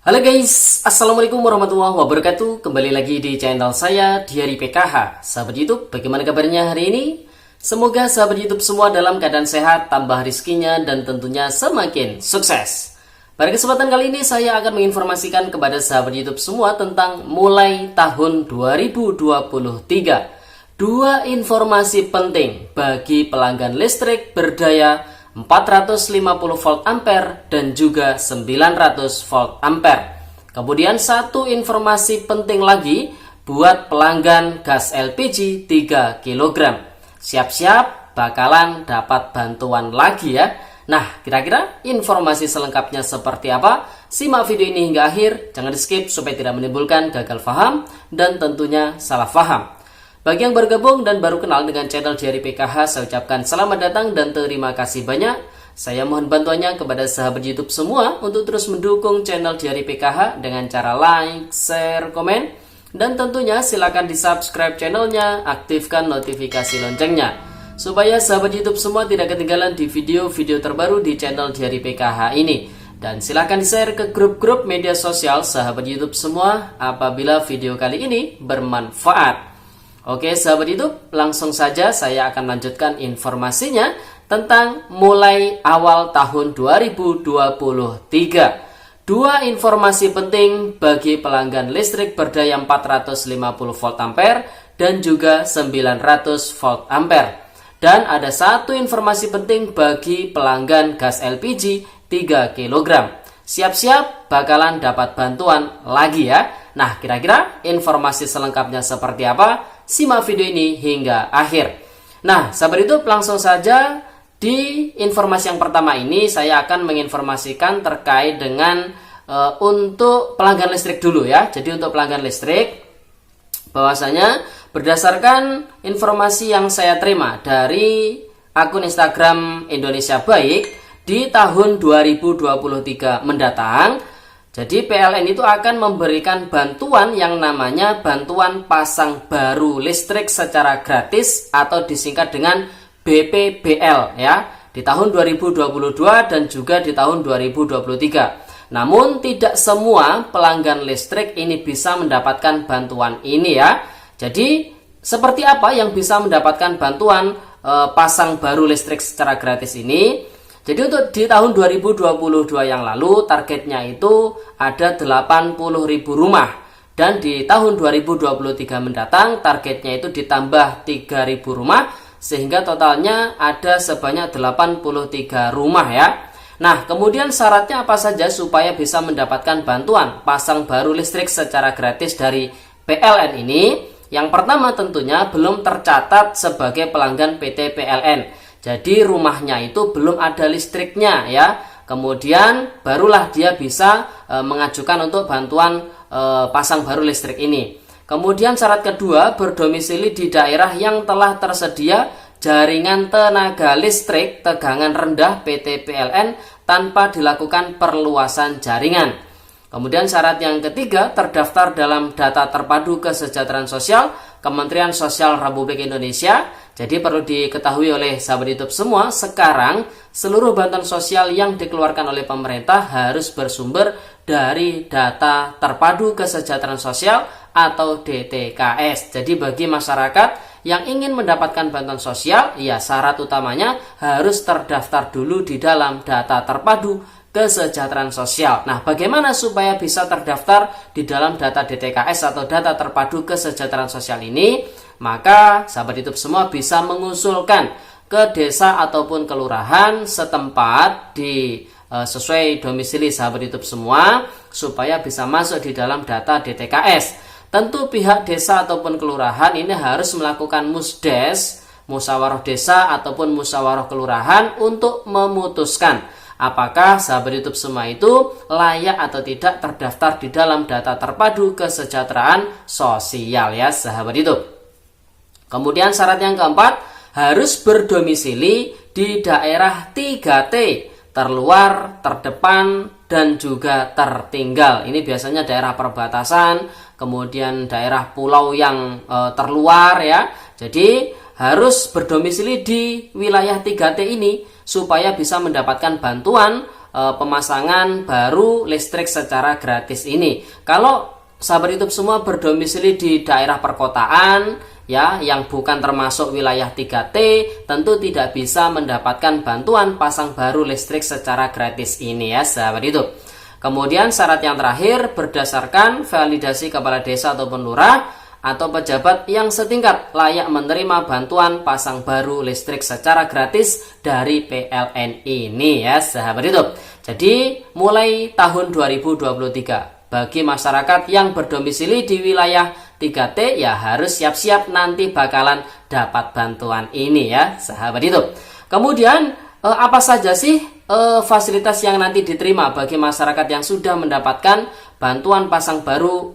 Halo guys, Assalamualaikum warahmatullahi wabarakatuh. Kembali lagi di channel saya, Diary PKH. Sahabat YouTube, bagaimana kabarnya hari ini? Semoga sahabat YouTube semua dalam keadaan sehat, tambah rizkinya, dan tentunya semakin sukses. Pada kesempatan kali ini saya akan menginformasikan kepada sahabat YouTube semua tentang mulai tahun 2023. Dua informasi penting bagi pelanggan listrik berdaya 450 volt ampere dan juga 900 volt ampere. Kemudian satu informasi penting lagi buat pelanggan gas LPG 3 kg. Siap-siap bakalan dapat bantuan lagi ya. Nah, kira-kira informasi selengkapnya seperti apa? Simak video ini hingga akhir, jangan di skip supaya tidak menimbulkan gagal paham dan tentunya salah paham. Bagi yang bergabung dan baru kenal dengan channel Diary PKH, saya ucapkan selamat datang dan terima kasih banyak. Saya mohon bantuannya kepada sahabat YouTube semua untuk terus mendukung channel Diary PKH dengan cara like, share, komen, dan tentunya silakan di subscribe channelnya, aktifkan notifikasi loncengnya, supaya sahabat YouTube semua tidak ketinggalan di video-video terbaru di channel Diary PKH ini. Dan silakan di-share ke grup-grup media sosial sahabat YouTube semua apabila video kali ini bermanfaat. Oke sahabat YouTube, langsung saja saya akan lanjutkan informasinya tentang mulai awal tahun 2023. Dua informasi penting bagi pelanggan listrik berdaya 450 volt ampere dan juga 900 volt ampere. Dan ada satu informasi penting bagi pelanggan gas LPG 3 kg. Siap-siap bakalan dapat bantuan lagi ya. Nah, kira-kira informasi selengkapnya seperti apa? Simak video ini hingga akhir. Nah, sahabat YouTube, langsung saja di informasi yang pertama ini saya akan menginformasikan terkait dengan untuk pelanggan listrik dulu ya. Jadi untuk pelanggan listrik, bahwasanya berdasarkan informasi yang saya terima dari akun Instagram Indonesia Baik di tahun 2023 mendatang, jadi PLN itu akan memberikan bantuan yang namanya bantuan pasang baru listrik secara gratis atau disingkat dengan BPBL ya, di tahun 2022 dan juga di tahun 2023. Namun tidak semua pelanggan listrik ini bisa mendapatkan bantuan ini ya. Jadi seperti apa yang bisa mendapatkan bantuan pasang baru listrik secara gratis ini? Jadi untuk di tahun 2022 yang lalu targetnya itu ada 80.000 rumah. Dan di tahun 2023 mendatang targetnya itu ditambah 3.000 rumah. Sehingga totalnya ada sebanyak 83 rumah ya. Nah kemudian syaratnya apa saja supaya bisa mendapatkan bantuan pasang baru listrik secara gratis dari PLN ini? Yang pertama tentunya belum tercatat sebagai pelanggan PT PLN. Jadi rumahnya itu belum ada listriknya ya. Kemudian barulah dia bisa mengajukan untuk bantuan pasang baru listrik ini. Kemudian syarat kedua, berdomisili di daerah yang telah tersedia jaringan tenaga listrik tegangan rendah PT PLN tanpa dilakukan perluasan jaringan. Kemudian syarat yang ketiga, terdaftar dalam data terpadu kesejahteraan sosial Kementerian Sosial Republik Indonesia. Jadi perlu diketahui oleh sahabat YouTube semua, sekarang seluruh bantuan sosial yang dikeluarkan oleh pemerintah harus bersumber dari data terpadu kesejahteraan sosial atau DTKS. Jadi bagi masyarakat yang ingin mendapatkan bantuan sosial, ya syarat utamanya harus terdaftar dulu di dalam data terpadu kesejahteraan sosial. Nah, bagaimana supaya bisa terdaftar di dalam data DTKS atau data terpadu kesejahteraan sosial ini? Maka sahabat YouTube semua bisa mengusulkan ke desa ataupun kelurahan setempat di sesuai domisili sahabat YouTube semua supaya bisa masuk di dalam data DTKS. Tentu pihak desa ataupun kelurahan ini harus melakukan musdes, musyawarah desa ataupun musyawarah kelurahan untuk memutuskan apakah sahabat YouTube semua itu layak atau tidak terdaftar di dalam data terpadu kesejahteraan sosial ya sahabat YouTube. Kemudian syarat yang keempat, harus berdomisili di daerah 3T, terluar, terdepan, dan juga tertinggal. Ini biasanya daerah perbatasan, kemudian daerah pulau yang terluar ya. Jadi harus berdomisili di wilayah 3T ini supaya bisa mendapatkan bantuan pemasangan baru listrik secara gratis ini. Kalau sahabat YouTube semua berdomisili di daerah perkotaan ya, yang bukan termasuk wilayah 3T, tentu tidak bisa mendapatkan bantuan pasang baru listrik secara gratis ini ya sahabat YouTube. Kemudian syarat yang terakhir, berdasarkan validasi kepala desa ataupun lurah atau pejabat yang setingkat layak menerima bantuan pasang baru listrik secara gratis dari PLN ini ya sahabat YouTube. Jadi mulai tahun 2023 bagi masyarakat yang berdomisili di wilayah 3T ya harus siap-siap nanti bakalan dapat bantuan ini ya sahabat YouTube. Kemudian apa saja sih fasilitas yang nanti diterima bagi masyarakat yang sudah mendapatkan bantuan pasang baru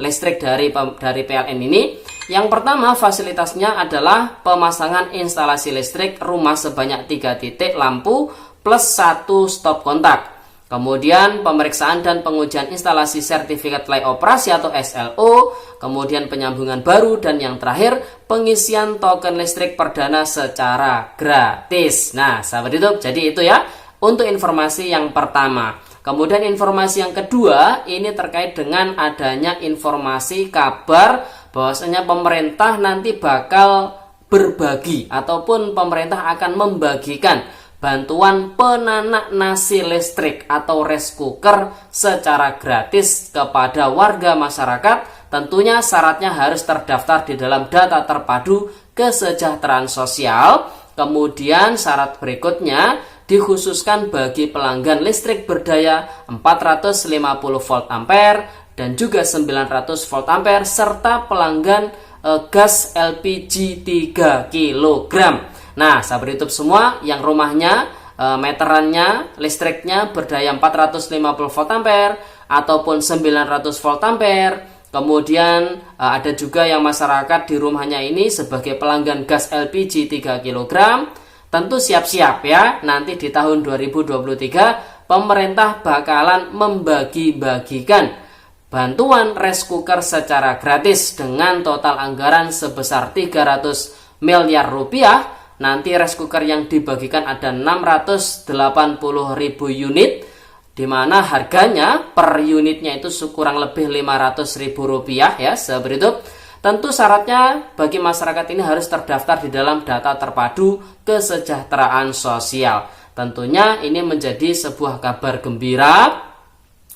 listrik dari PLN ini? Yang pertama, fasilitasnya adalah pemasangan instalasi listrik rumah sebanyak 3 titik lampu plus 1 stop kontak. Kemudian pemeriksaan dan pengujian instalasi sertifikat layak operasi atau SLO, kemudian penyambungan baru, dan yang terakhir pengisian token listrik perdana secara gratis. Nah sahabat YouTube, jadi itu ya untuk informasi yang pertama. Kemudian informasi yang kedua ini terkait dengan adanya informasi kabar bahwasanya pemerintah nanti bakal berbagi ataupun pemerintah akan membagikan bantuan penanak nasi listrik atau rice cooker secara gratis kepada warga masyarakat. Tentunya syaratnya harus terdaftar di dalam data terpadu kesejahteraan sosial. Kemudian syarat berikutnya dikhususkan bagi pelanggan listrik berdaya 450 volt ampere dan juga 900 volt ampere serta pelanggan gas LPG 3 kg. Nah sahabat YouTube semua yang rumahnya meterannya listriknya berdaya 450 volt ampere ataupun 900 volt ampere. Kemudian ada juga yang masyarakat di rumahnya ini sebagai pelanggan gas LPG 3 kg. Tentu siap-siap ya, nanti di tahun 2023 pemerintah bakalan membagi-bagikan bantuan rice cooker secara gratis dengan total anggaran sebesar 300 miliar rupiah. Nanti rice cooker yang dibagikan ada 680.000 unit, di mana harganya per unitnya itu kurang lebih 500.000 rupiah ya sahabat YouTube. Tentu syaratnya bagi masyarakat ini harus terdaftar di dalam data terpadu kesejahteraan sosial. Tentunya ini menjadi sebuah kabar gembira.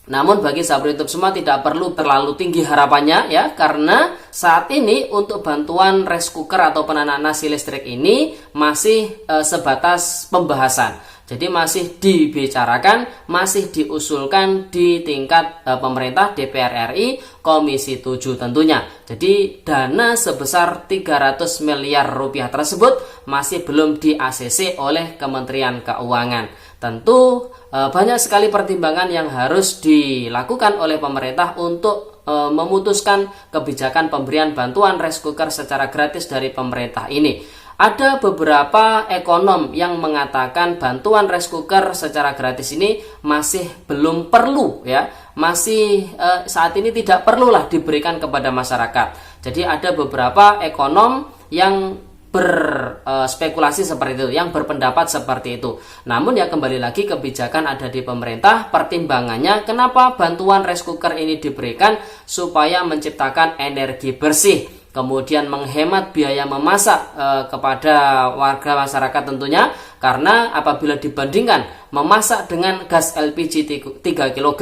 Namun bagi sahabat YouTube semua tidak perlu terlalu tinggi harapannya ya, karena saat ini untuk bantuan rice cooker atau penanak nasi listrik ini masih sebatas pembahasan. Jadi masih dibicarakan, masih diusulkan di tingkat pemerintah DPR RI Komisi 7 tentunya. Jadi dana sebesar 300 miliar rupiah tersebut masih belum di-ACC oleh Kementerian Keuangan. Tentu banyak sekali pertimbangan yang harus dilakukan oleh pemerintah untuk memutuskan kebijakan pemberian bantuan rice cooker secara gratis dari pemerintah ini. Ada beberapa ekonom yang mengatakan bantuan rice cooker secara gratis ini masih belum perlu ya, masih saat ini tidak perlulah diberikan kepada masyarakat. Jadi ada beberapa ekonom yang berspekulasi seperti itu, yang berpendapat seperti itu. Namun ya kembali lagi kebijakan ada di pemerintah, pertimbangannya kenapa bantuan rice cooker ini diberikan supaya menciptakan energi bersih, kemudian menghemat biaya memasak kepada warga masyarakat tentunya, karena apabila dibandingkan memasak dengan gas LPG 3 kg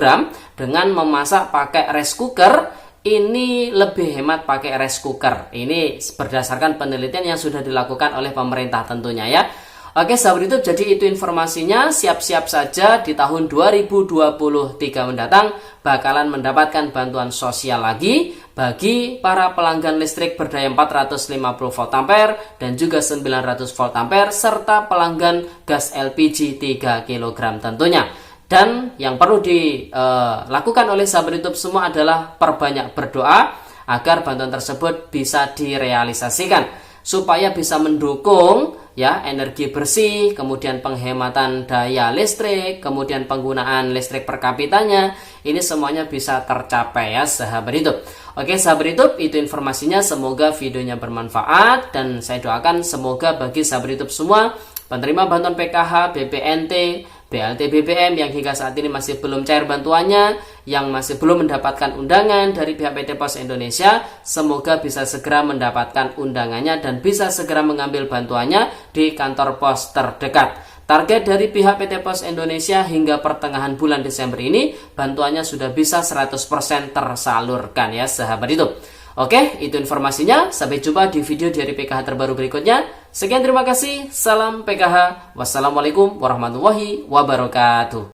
dengan memasak pakai rice cooker, ini lebih hemat pakai rice cooker. Ini berdasarkan penelitian yang sudah dilakukan oleh pemerintah tentunya ya. Oke sahabat YouTube, jadi itu informasinya. Siap-siap saja di tahun 2023 mendatang bakalan mendapatkan bantuan sosial lagi bagi para pelanggan listrik berdaya 450 volt ampere dan juga 900 volt ampere serta pelanggan gas LPG 3 kg tentunya. Dan yang perlu dilakukan oleh sahabat YouTube semua adalah perbanyak berdoa agar bantuan tersebut bisa direalisasikan supaya bisa mendukung ya energi bersih, kemudian penghematan daya listrik, kemudian penggunaan listrik per kapitanya, ini semuanya bisa tercapai ya sahabat YouTube. Oke sahabat YouTube, itu informasinya, semoga videonya bermanfaat dan saya doakan semoga bagi sahabat YouTube semua penerima bantuan PKH, BPNT, BLT BBM yang hingga saat ini masih belum cair bantuannya, yang masih belum mendapatkan undangan dari pihak PT Pos Indonesia, semoga bisa segera mendapatkan undangannya dan bisa segera mengambil bantuannya di kantor pos terdekat. Target dari pihak PT Pos Indonesia hingga pertengahan bulan Desember ini bantuannya sudah bisa 100% tersalurkan ya sahabat itu. Oke, itu informasinya. Sampai jumpa di video dari PKH terbaru berikutnya. Sekian, terima kasih. Salam PKH. Wassalamualaikum warahmatullahi wabarakatuh.